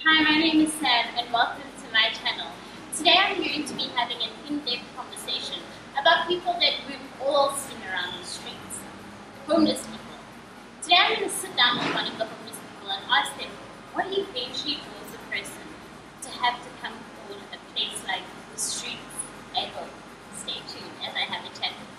Hi, my name is Sam and welcome to my channel. Today I'm going to be having an in-depth conversation about people that we've all seen around the streets, homeless people. Today I'm going to sit down with one of the homeless people and ask them what eventually draws a person to have to come call a place like the streets a home. Stay tuned as I have a chat with you.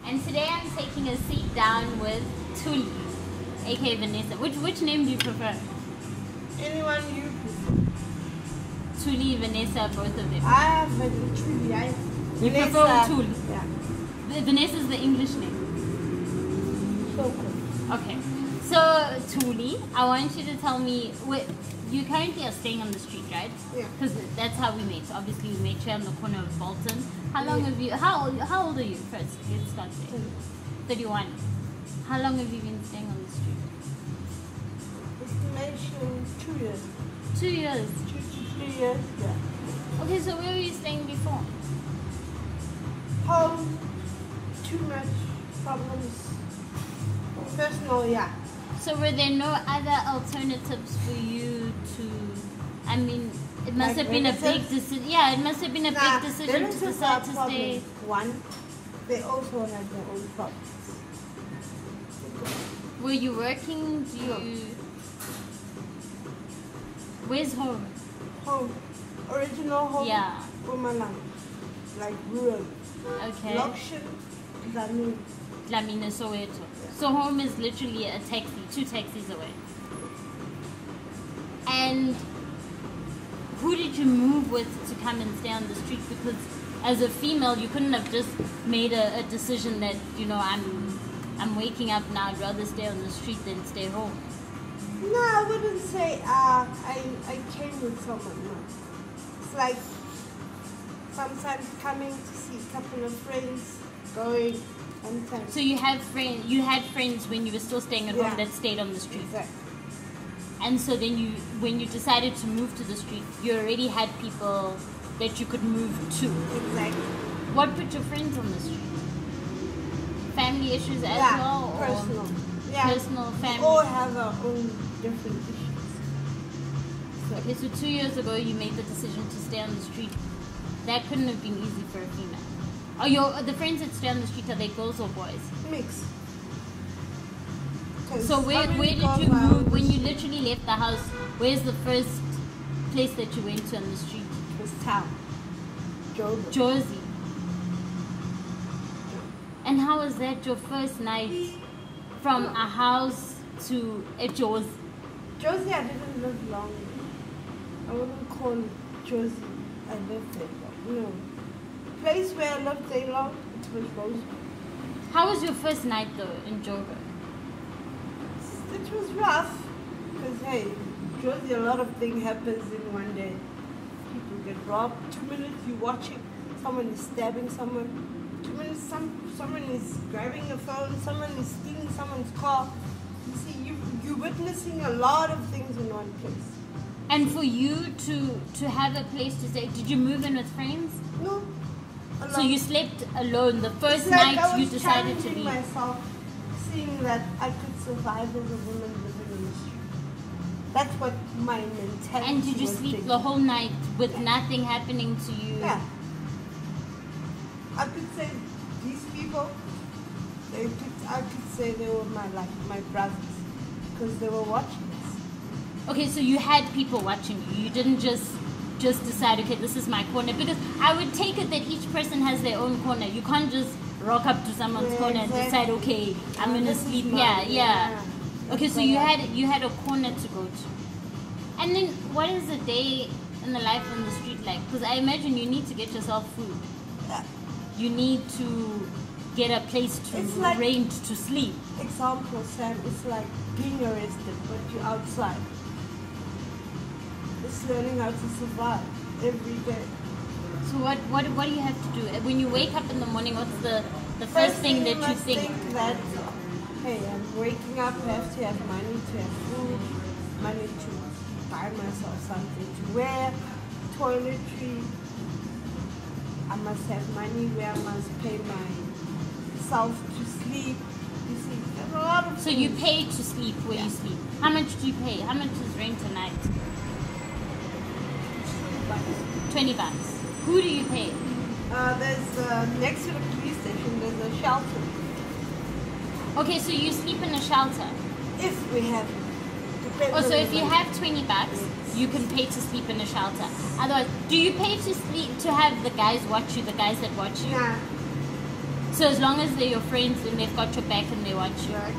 And today I'm taking a seat down with Thuli, aka Vanessa. Which name do you prefer? Anyone you prefer. Thuli, Vanessa, both of them. I have Thuli. You prefer Thuli? Yeah. Vanessa is the English name. So cool. Okay. So Thuli, I want you to tell me, you currently are staying on the street, right? Yeah. Because that's how we met. Obviously, we met here on the corner of Bolton. How long have you? How old are you? First, let's start there. 31. How long have you been staying on the street? Estimation 2 years. 2 years. 2 to 3 years. Yeah. Okay, so where were you staying before? Home. Too much problems. Personal, yeah. So were there no other alternatives for you to? I mean, it must have been a big decision. Yeah, it must have been a big decision to decide to stay. One, they also had their own problems. Were you working? Do you? No. Where's home? Home. Original home. Yeah. Pumalang. Like rural. Okay. Lokshin. Dlamini. Dlamini, Soweto. So home is literally a taxi, 2 taxis away. And who did you move with to come and stay on the street? Because as a female, you couldn't have just made a decision that, you know, I'm waking up now, I'd rather stay on the street than stay home. No, I wouldn't say I came with someone. No. It's like sometimes coming to see a couple of friends, going. So you had friends when you were still staying at home that stayed on the street. Exactly. And so then when you decided to move to the street, you already had people that you could move to. Exactly. What put your friends on the street? Family issues as well? Or personal. Yeah. Personal, family. We all have our own different issues. So. Okay, so 2 years ago you made the decision to stay on the street. That couldn't have been easy for a female. Are the friends that stay on the street, are they girls or boys? Mix. So where did you move when you literally left the house? Where's the first place that you went to on the street? It was town. Jersey. And how was that your first night from a house to a Jersey? Jersey, I didn't live long. I wouldn't call Jersey I lived there. No. Place where I lived there long, it was Rosewood. How was your first night though in Joburg? It was rough because hey, Jersey, a lot of things happens in one day. People get robbed. 2 minutes you watching, someone is stabbing someone. 2 minutes someone is grabbing a phone, someone is stealing someone's car. You see, you're witnessing a lot of things in one place. And for you to have a place to stay, did you move in with friends? No. So you slept alone the first like night you decided to leave. Myself, seeing that I could survive as a woman living in the street. That's what my mentality. And did you sleep the whole night with nothing happening to you? Yeah. I could say these people. I could say they were my brothers because they were watching us. Okay, so you had people watching you. You didn't just decide, okay, this is my corner, because I would take it that each person has their own corner. You can't just rock up to someone's corner and decide, okay, I'm gonna sleep here. Yeah. Okay, so you had a corner to go to. And then what is a day in the life on the street like? Because I imagine you need to get yourself food. Yeah. You need to get a place to rent to sleep. Example, Sam, it's like being arrested, but you're outside. It's learning how to survive every day. So what do you have to do? When you wake up in the morning, what's the first thing that you think? That, hey, I'm waking up, I have to have money to have food, money to buy myself something. where toiletry, I must have money where I must pay myself to sleep. You see, there's a lot of So things. you pay to sleep where you sleep. How much do you pay? How much is rent a night? $20. Who do you pay? There's next to the police station, there's a shelter. Okay, so you sleep in a shelter. If we have it. Depends Oh, so on if the you money. have $20, you can pay to sleep in a shelter. Otherwise, do you pay to sleep to have the guys watch you, the guys that watch you? Nah. So as long as they're your friends and they've got your back and they watch you. Right.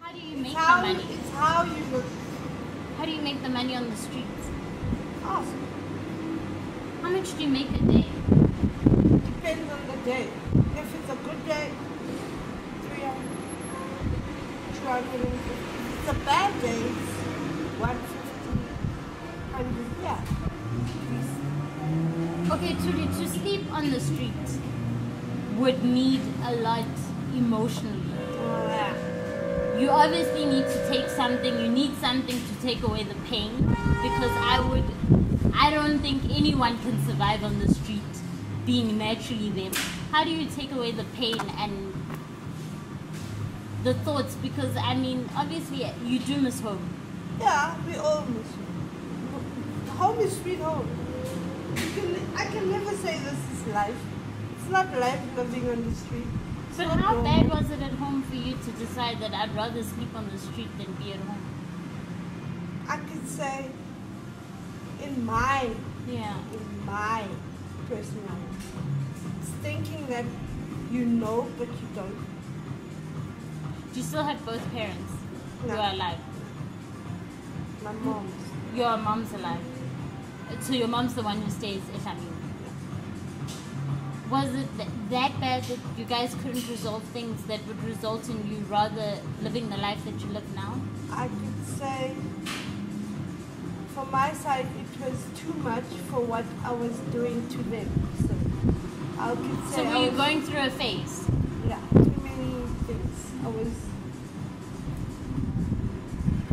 How do you make the How, money? it's how you look. How do you make the money on the streets? Awesome. How much do you make a day? Depends on the day. If it's a good day, 300, 250. If it's a bad day, it's 150, 100. Yeah. Okay, to sleep on the street would need a lot emotionally. Yeah. You obviously need to take something, you need something to take away the pain, because I don't think anyone can survive on the street being naturally them. How do you take away the pain and the thoughts? Because I mean, obviously you do miss home. Yeah, we all miss home. Home is sweet home. I can never say this is life. It's not life living on the street. It's But not how normal. bad was it at home for you to decide that I'd rather sleep on the street than be at home? I could say in my Yeah. personality. It's thinking that you know but you don't. Do you still have both parents who No. are alive? My mom's. Your mom's alive. So your mom's the one who stays at you. Was it that bad that you guys couldn't resolve things that would result in you rather living the life that you live now? I could say from my side it was too much for what I was doing to them. So I could say So were I you was, going through a phase? yeah, too many things. I was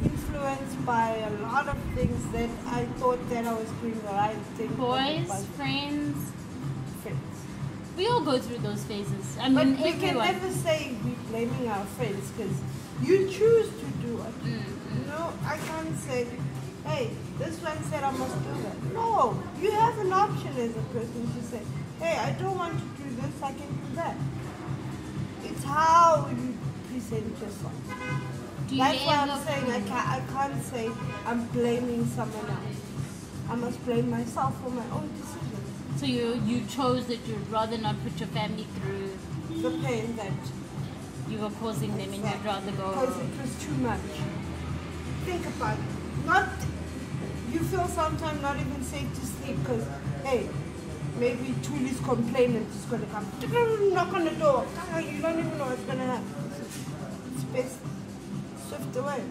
influenced by a lot of things that I thought that I was doing the right thing. but it Boys, wasn't. friends, Friends. we all go through those phases. I But mean, we can everyone. never say we're blaming our friends because you choose to do it. Mm-hmm. You know, I can't say, hey, this one said I must do that. No, you have an option as a person to say, hey, I don't want to do this, I can do that. It's how you present yourself. Do you That's why I'm ever- saying I can't say I'm blaming someone else. I must blame myself for my own decisions. So you chose that you'd rather not put your family through. The pain that You were causing them, and you'd rather because go. it was too much. Think about it. Not you feel sometimes not even safe to sleep because hey, maybe Thuli's complainant is gonna come. Knock on the door. You don't even know what's gonna happen. It's best swift away.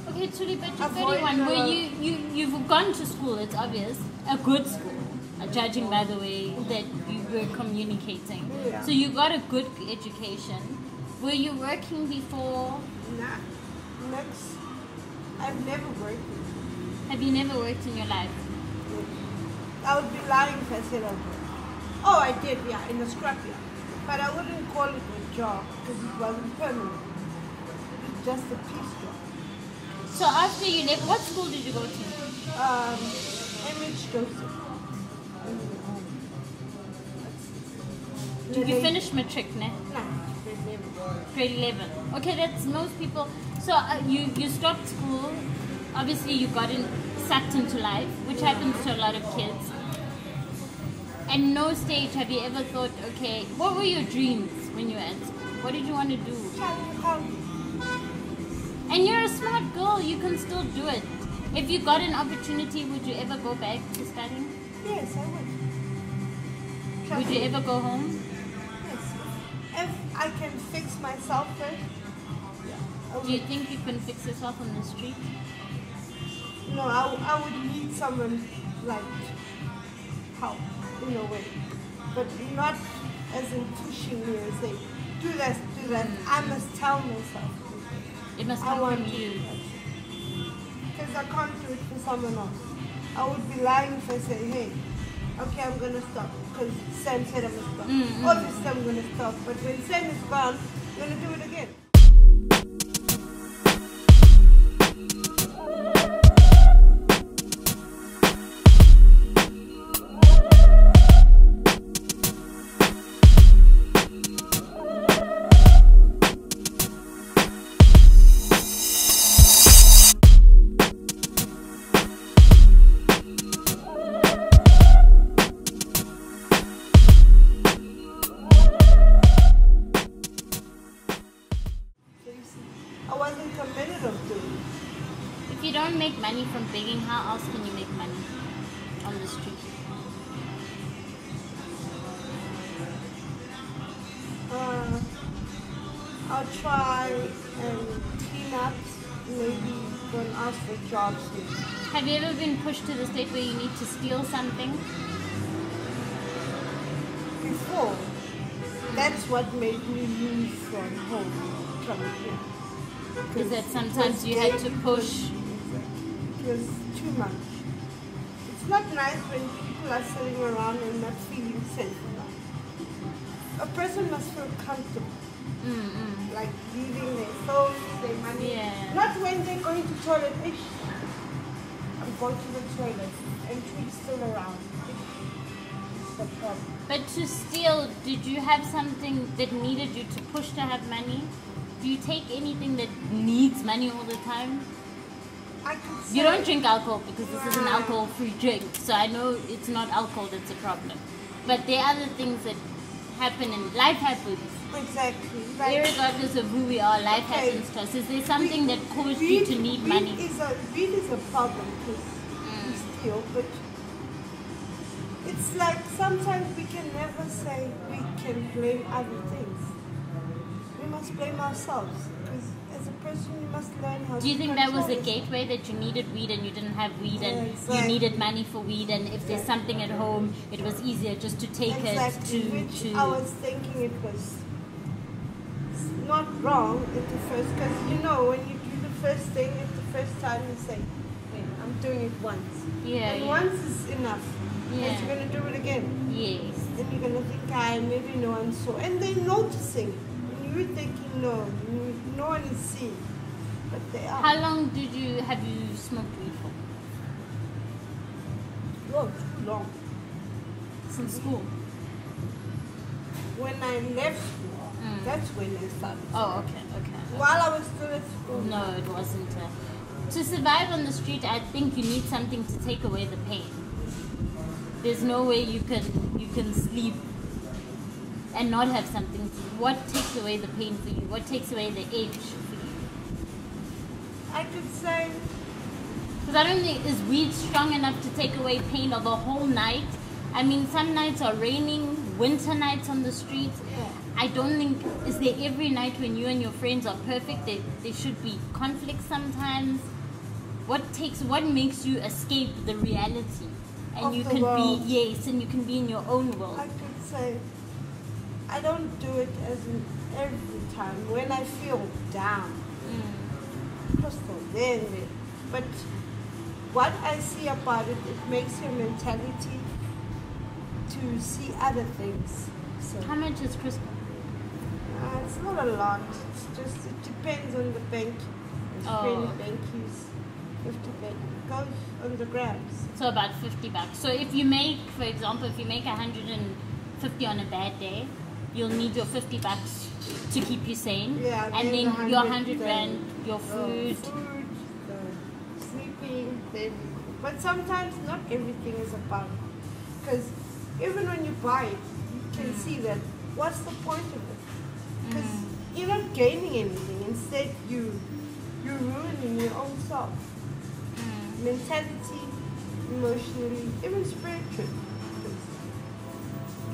Okay, Thuli, but you're Avoid 31. the- Where you've gone to school. It's obvious, a good school. Judging by the way that you were communicating, Yeah. so you got a good education. Were you working before? Nah. Next, I've never worked. Have you never worked in your life? I would be lying if I said I worked. Oh, I did, yeah, in the scrapyard. But I wouldn't call it a job because it wasn't permanent. It's just a piece job. So after you left, what school did you go to? Image Joseph. Did you finish matric, ne? No, grade 11. Grade 11. Okay, that's most people. So you stopped school. Obviously, you got sucked into life, which happens to a lot of kids. At no stage have you ever thought, okay, what were your dreams when you were at school? What did you want to do? And you're a smart girl, you can still do it. If you got an opportunity, would you ever go back to studying? Yes, I would. Would you ever go home? Yes. If I can fix myself first. Yeah. Do you think you can fix yourself on the street? No, I would need someone like help in a way. But not as in pushing me and saying, do this, do that. I must tell myself. It must I come want from to you. do that. Because I can't do it for someone else. I would be lying if I say, hey, okay, I'm going to stop. Because Sam said I must stop. Obviously, I'm going to stop. But when Sam is gone, I'm going to do it again. I wasn't committed of doing it. If you don't make money from begging, how else can you make money on the street? I'll try and clean up, maybe go and ask for jobs. Have you ever been pushed to the state where you need to steal something? Before, that's what made me move from home, coming here. Is that sometimes you had to push? It was too much. It's not nice when people are sitting around and not feeling safe. A person must feel comfortable. Like leaving their phones, their money. Yeah. Not when they're going to toilet. I'm going to the toilet and trees still around. It's the problem. But to steal, did you have something that needed you to push to have money? Do you take anything that needs money all the time? I could say You don't drink alcohol because this is an alcohol-free drink, so I know it's not alcohol that's a problem. But there are other things that happen in life happens. exactly. Irregardless of who we are, life happens to us. Is there something that caused you to need money? Weed is a problem because we steal, but it's like sometimes we can never say we can blame other things. We must blame ourselves because as a person you must learn how to Do you think that was a control yourself. gateway that you needed weed and you didn't have weed and you Exactly. needed money for weed and if there's something at home it was easier just to take Exactly, it which to I was thinking it was not wrong at the first, because you know when you do the first thing at the first time you say, hey, I'm doing it once. Yeah, And yeah. once is enough. Yeah. Because you're going to do it again. Yes. And you're going to think, maybe no one saw. And they're noticing. And you're thinking, no one is seeing. But they are. How long have you smoked weed for? Oh, too long. Since school? When I left school, that's when I started. Oh, okay. While I was still at school. No, it wasn't. To survive on the street, I think you need something to take away the pain. There's no way you can sleep and not have something. What takes away the pain for you? What takes away the ache for you? I could say, Because I don't think is weed strong enough to take away pain of a whole night. I mean, some nights are raining, winter nights on the streets. yeah. I don't think, is there every night when you and your friends are perfect? There should be conflict sometimes. What makes you escape the reality? And Of you the can world. be, yes, and you can be in your own world. I could say, I don't do it as in every time. When I feel down, crystal, then. But what I see about it, it makes your mentality to see other things. So How much is crystal? it's not a lot. It's just, it depends on the bank. There's Oh, 20 okay. bank use, 50 bank. It goes on the grams. So about $50. So if you make, for example, if you make 150 on a bad day, you'll need your $50 to keep you sane. Yeah, and then then the your 100 100 rand, your food. the sleeping, then. But sometimes not everything is about it. Because even when you buy it, you can see that what's the point of it? Because you're not gaining anything. Instead, you're ruining your own self. mentality, emotionally, even spiritually.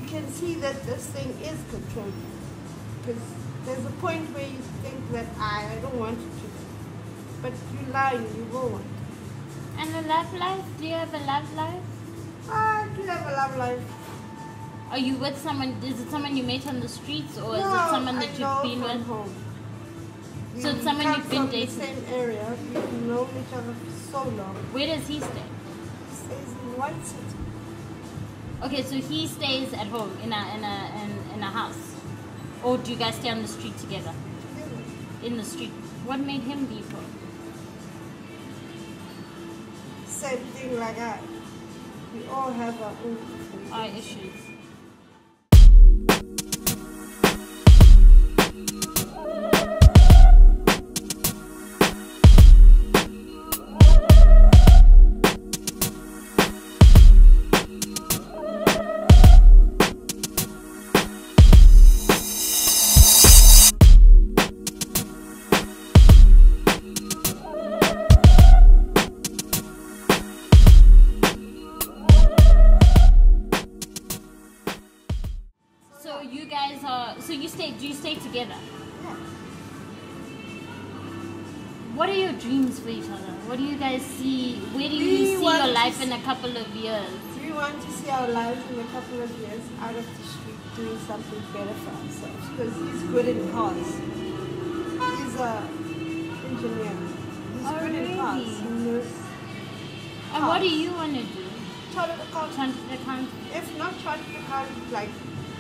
You can see that this thing is controlled. Because there's a point where you think that I don't want it to be. But you lie, you will want it. And a love life? Do you have a love life? I do have a love life. Are you with someone? Is it someone you met on the streets, or is No, it someone that you've been from with? home. So it's someone you've been dating? From the same area. We've known each other for so long. Where does he stay? He stays in one city. Okay, so he stays at home in a house, or do you guys stay on the street together? Together. In the street. What made him leave home? Same thing like I. We all have our own different Our issues. Do you stay together? Yeah. What are your dreams for each other? What do you guys see? Where do you see your life in a couple of years? We want to see our lives in a couple of years out of the street doing something better for ourselves. Because he's good in cars. He's an engineer. He's good in cars. He knows And cars. what do you want to do? Chartered accountant. Chartered accountant. If not chartered accountant, like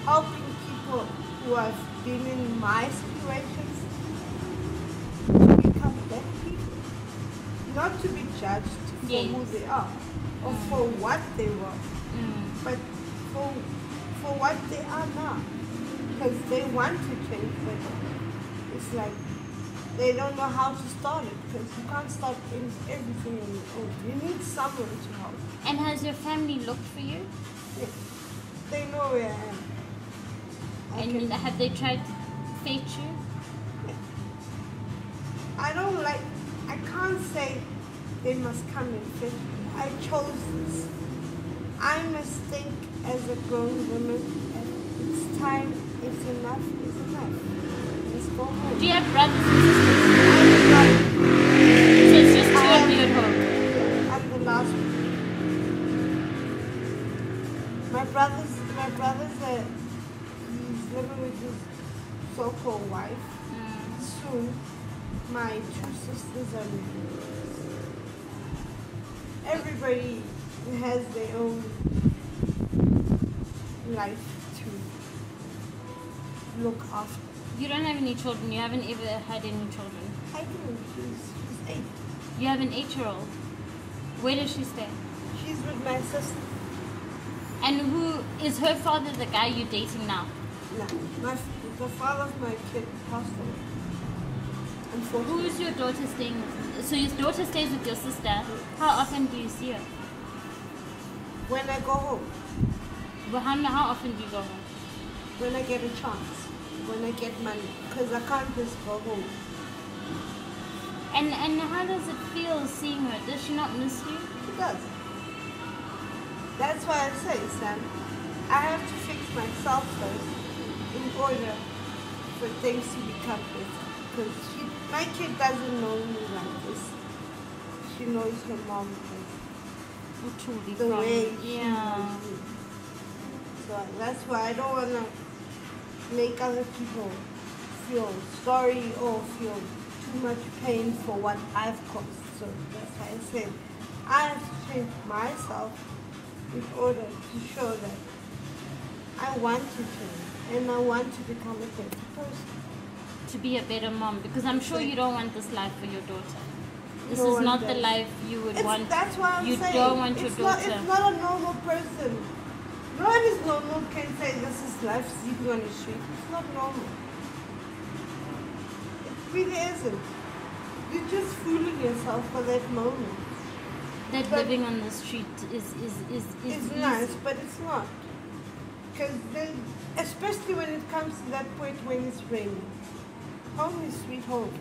helping people who have been in my situations to become better people. Not to be judged for who they are or for what they were, but for what they are now. Because they want to change, but it's like they don't know how to start it, because you can't start everything on your own. You need someone to help. And has your family looked for you? Yeah. They know where I am. And have they tried to fake you? I can't say they must come and fetch me. I chose this. I must think as a grown woman, and it's time, it's enough, it's enough. Let's go home. Do you have brothers and sisters? I have a brother. So it's just two of you at home? Yeah, I'm the last one. My brother's he's living with his so-called wife. Soon, my two sisters are living. Everybody has their own life to look after. You don't have any children. You haven't ever had any children. I do. She's 8. You have an 8-year-old. Where does she stay? She's with my sister. And who is her father? The guy you're dating now? No, the father of my kid passed away. Unfortunately. Who's your daughter staying with? So your daughter stays with your sister. How often do you see her? When I go home. Well, how often do you go home? When I get a chance. When I get money. Because I can't just go home. And how does it feel seeing her? Does she not miss you? She does. That's why I say, Sam, I have to fix myself first in order for things to become better. Because my kid doesn't know me like this. She knows her mom as the way she knows me. So that's why I don't want to make other people feel sorry or feel too much pain for what I've caused. So that's why I say I have to change myself in order to show that I want to change and I want to become a better person. To be a better mom, because I'm sure you don't want this life for your daughter. This No is one not the does. life you would want. That's why I'm you saying don't want your it's daughter. It's not a normal person. No one is normal can say this is life sleeping on the street. It's not normal. It really isn't. You're just fooling yourself for that moment. That But living on the street is It's easy. nice, but it's not. Because especially when it comes to that point when it's raining. Home is sweet home.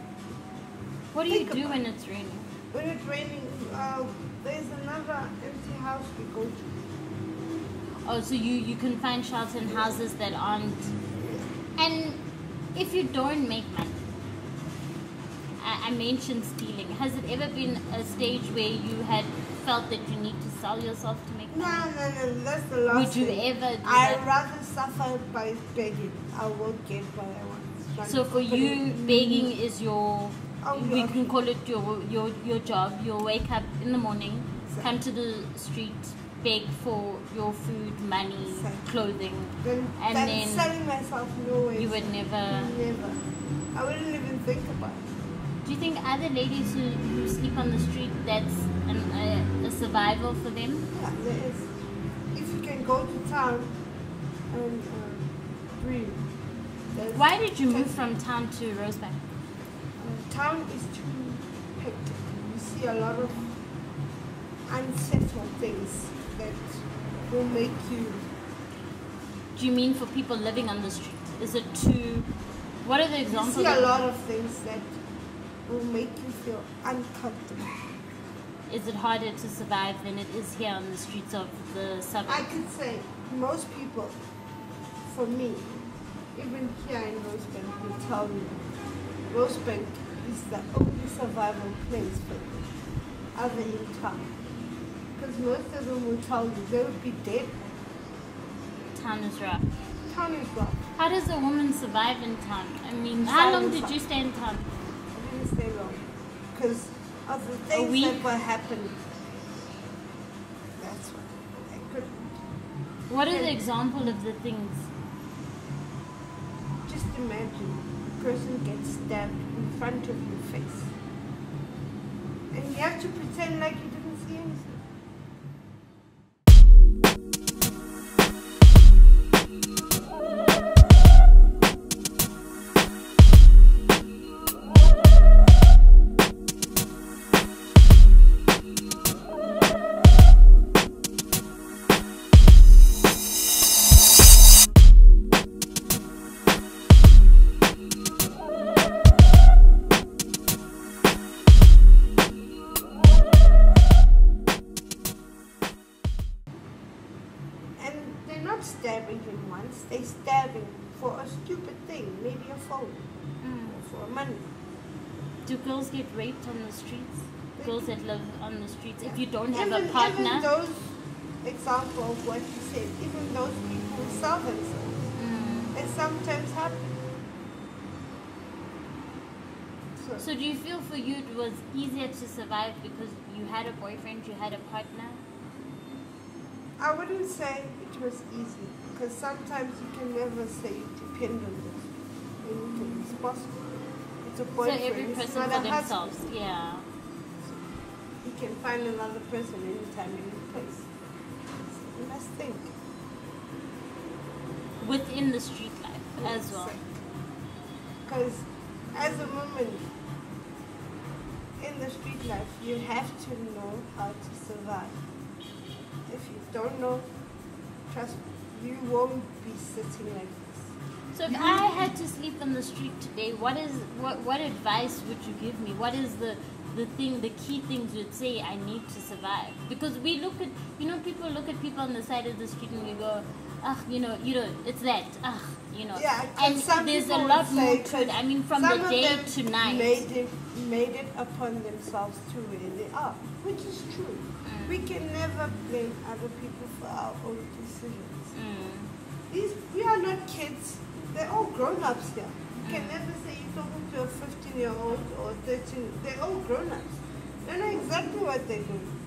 What do you Think do about when it's raining? When it's raining, There's another empty house we go to. Oh, so you can find shelter in houses that aren't. And if you don't make money, I mentioned stealing. Has it ever been a stage where you had felt that you need to sell yourself to make money? No. That's the last Would you thing. ever do I'd that? rather suffer by begging. I will get what I want. So for you, begging is your, we okay. can call it your job. You'll wake up in the morning, come to the street, beg for your food, money, clothing, and then selling myself, no way. you would never. Never. I wouldn't even think about it. Do you think other ladies who sleep on the street, that's a survival for them? Yeah, there is. If you can go to town and breathe. Why did you move from town to Rosebank? Town is too hectic. You see a lot of unsettled things that will make you. Do you mean for people living on the street? Is it too? What are the examples? You see a lot of things that will make you feel uncomfortable. Is it harder to survive than it is here on the streets of the suburbs? I could say most people, for me, even here in Rosebank, will tell you Rosebank is the only survival place for you, other in town. Because most of them will tell you they would be dead. Town is rough. Town is rough. How does a woman survive in town? I mean, how long did you stay in town? I didn't stay long because of the things that were happening. That's why I couldn't. What are the example of the things? Just imagine a person gets stabbed in front of your face. And you have to pretend like you didn't see anything. Stabbing him once, they stab him for a stupid thing, maybe a phone, or for money. Do girls get raped on the streets? Girls that live on the streets, if you don't Even have a partner? Even those, example of what you said, even those people who sell themselves, it sometimes happens. So do you feel for you it was easier to survive because you had a boyfriend, you had a partner? I wouldn't say it was easy, because sometimes you can never say you depend on them. Anything is possible. It's a boyfriend. So every person it's not for a themselves, husband. yeah. You can find another person anytime, any place. You must think. Within the street life as well. Because as a woman in the street life, you have to know how to survive. If you don't know, trust me, you won't be sitting like this. So if I had to sleep on the street today, what advice would you give me? What is the key things you'd say I need to survive? Because we look at, people look at people on the side of the street and we go, it's that, Yeah, and there's a lot more to it. I mean, from the day to night. Made it upon themselves to where they are, which is true. We can never blame other people for our own decisions. We are not kids. They're all grown-ups here. You can never say you're talking to a 15-year-old or 13. They're all grown-ups. They know exactly what they're doing.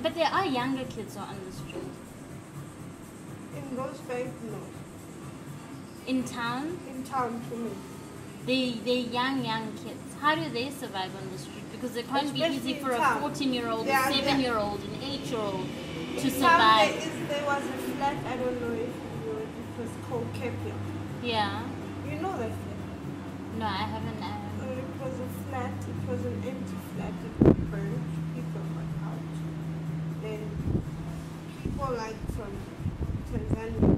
But there are younger kids who are on the street. In Rosebank, no. In town? In town, to me. They're young kids. How do they survive on the street? Because it can't be easy for a 14-year-old, a 7-year-old, an 8-year-old to survive. There was a flat, I don't know if you know, it was called Kepler. Yeah. You know that flat? No, I haven't. It was a flat, it was an empty flat, it was burned, people got out. Then people like from Tanzania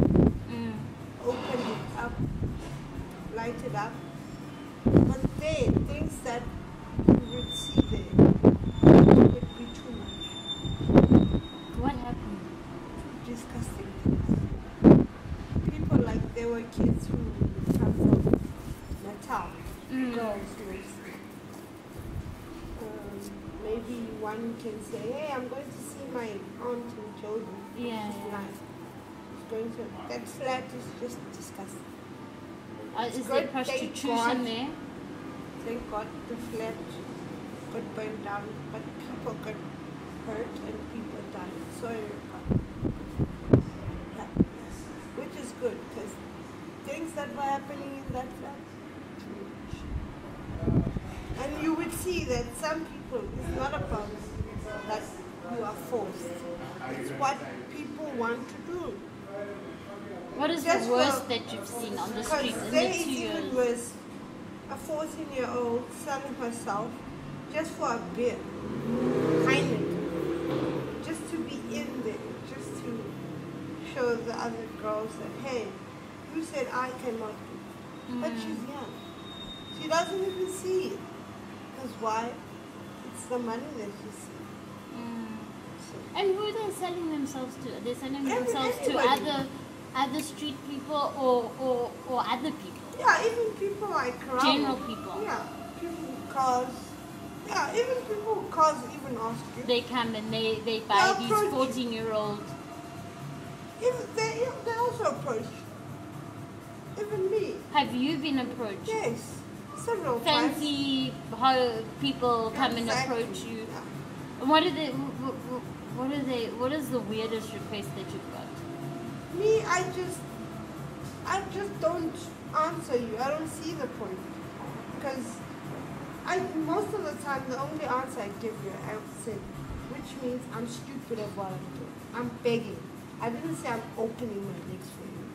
opened it up, lighted up. But things that you would see there would be too much. What happened? Disgusting things. People like there were kids who come from Natal, girls mostly. Maybe one can say, hey, I'm going to see my aunt in Jordan. Yeah. She's nice. She's going to, that flat is just disgusting. Is there prostitution there? Thank God the flat got burned down, but people got hurt and people died. Sorry, yeah. Which is good because things that were happening in that flat. And you would see that some people, it's not about that you are forced. It's what people want to do. What is Just the worst that you've seen on the street in the 2 it's years? even worse. A 14-year-old selling herself just for a beer, Heineken, just to be in there, just to show the other girls that, hey, you said I cannot do. But she's young. She doesn't even see it. Because why? It's the money that you see. So. And who are they selling themselves to? Are they selling themselves Anybody. to other street people or other people? Yeah, even people like around. General people. Yeah, people with cars. Yeah, even people with cars even ask you. They come and they buy these 14-year-old. Even they also approach you. Even me. Have you been approached? Yes, several Fancy how people come and Exactly. approach you. Yeah. And what is the weirdest request that you've got? Me, I just don't answer you. I don't see the point. Because most of the time, the only answer I give you, I would say, which means I'm stupid at what I'm doing. I'm begging. I didn't say I'm opening my legs for you.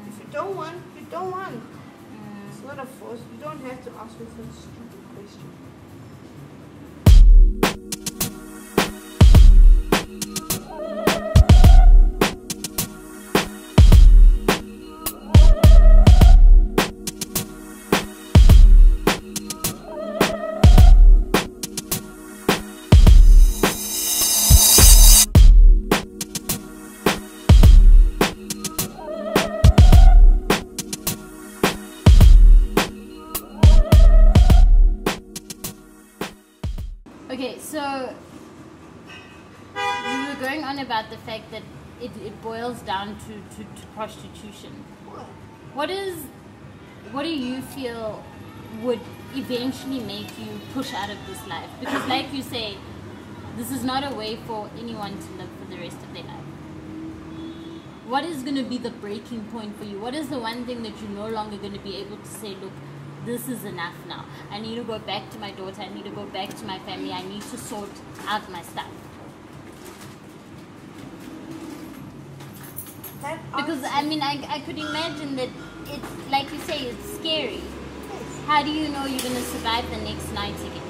If you don't want, you don't want. It's not a force. You don't have to ask me such stupid question. Okay, so we were going on about the fact that it boils down to prostitution. What? What do you feel would eventually make you push out of this life? Because like you say, this is not a way for anyone to live for the rest of their life. What is going to be the breaking point for you? What is the one thing that you're no longer going to be able to say, look, this is enough now. I need to go back to my daughter. I need to go back to my family. I need to sort out my stuff. Because, I mean, I could imagine that it's, like you say, it's scary. How do you know you're going to survive the next night again?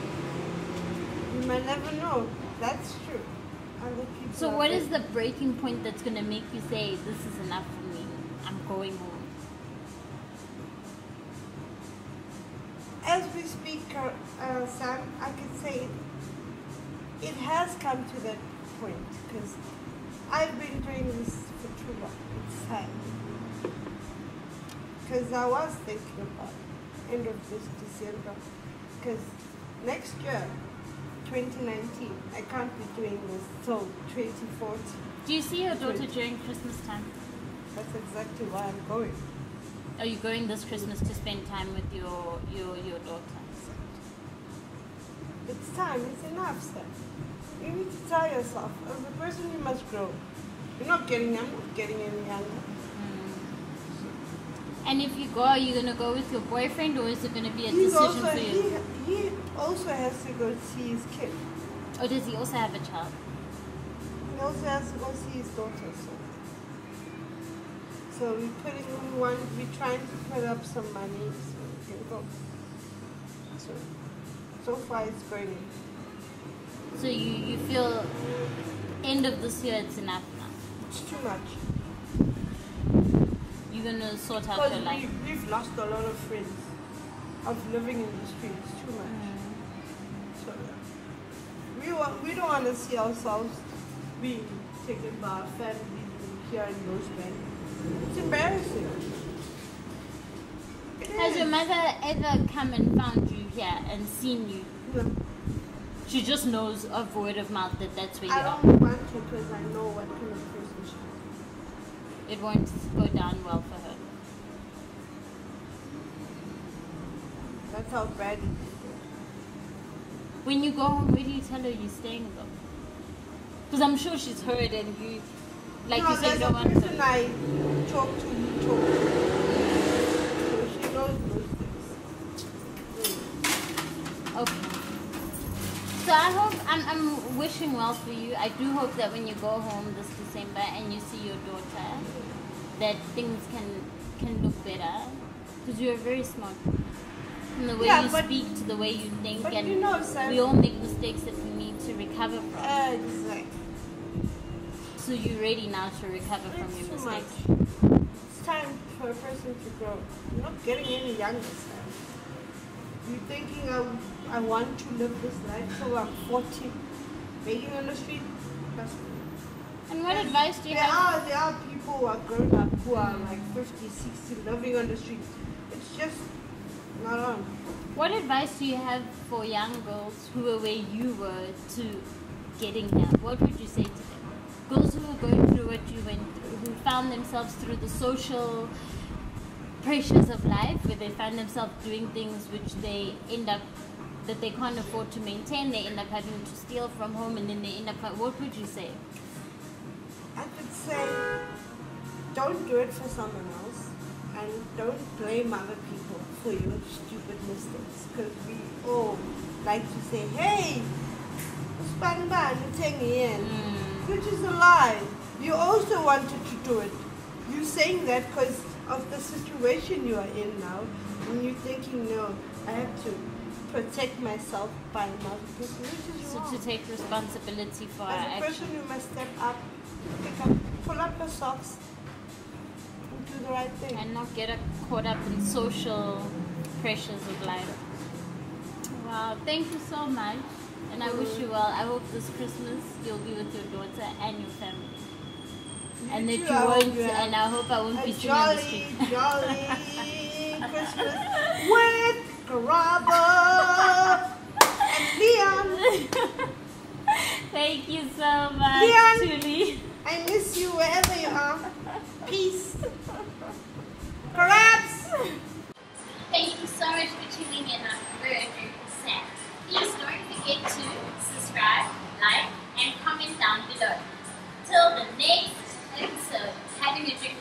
You might never know. That's true. Other people So what is the breaking point that's going to make you say, this is enough for me, I'm going home? As we speak, Sam, I could say it has come to that point because I've been doing this for too long. It's time. Because I was thinking about end of this December. Because next year, 2019, I can't be doing this till 2040. Do you see your daughter during Christmas time? That's exactly why I'm going. Are you going this Christmas to spend time with your daughter? It's time. It's enough, Sam. You need to tell yourself, as a person, you must grow. I'm not getting any younger. And if you go, are you going to go with your boyfriend or is it going to be a He's decision also, for you? He also has to go see his kid. Or does he also have a child? He also has to go see his daughter. So we're trying to put up some money so we can go. So far it's going. So you feel end of this year it's enough now? It's too much. You're going to sort out Because your life? we've lost a lot of friends of living in the streets. Too much. So we don't want to see ourselves being taken by our family here in Rosebank. It's embarrassing. Has your mother ever come and found you here and seen you? No. She just knows of word of mouth that that's where you I are. don't want to because I know what kind of person she is. It won't go down well for her. That's how bad it is. When you go home, where do you tell her you're staying though? Because I'm sure she's heard and you, like No, you said, you don't want there's a person to. I talk to who talks to her. So she knows those things. Okay. So I hope, I'm wishing well for you. I do hope that when you go home this December and you see your daughter, that things can look better. Because you're very smart. From the way you speak to the way you think, and you know, Sam, we all make mistakes that we need to recover from. Exactly. So you're ready now to recover from your Too mistakes. much. It's time for a person to grow. You're not getting any younger, Sam. You're thinking I want to live this life till I'm 40, begging on the street. And what advice do you have? There are people who are grown up who are like 50, 60, living on the street. It's just not on. What advice do you have for young girls who were where you were to getting here? What would you say to them? Girls who are going through what you went through, who found themselves through the social pressures of life, where they find themselves doing things which they end up, that they can't afford to maintain, they end up having to steal from home, and then they end up, what would you say? I could say, don't do it for someone else, and don't blame other people for your stupid mistakes, because we all like to say, hey, which is a lie. You also wanted to do it. You're saying that because of the situation you are in now, and you're thinking, no, I have to protect myself by another person, which is wrong. So to take responsibility for our As a actions. person, you must step up, pull up your socks, and do the right thing. And not get caught up in social pressures of life. Wow, thank you so much. And I wish you well. I hope this Christmas you'll be with your daughter and your family. And that you won't, and I hope I won't be seen on the street. Jolly Christmas with Karmar and Mthiyane. Thank you so much, Mthiyane, Thuli. I miss you wherever you are. Peace. Perhaps. Thank you so much for tuning in. I'm very, very sad. Please don't forget to subscribe, like, and comment down below. Till the next episode, having a drink.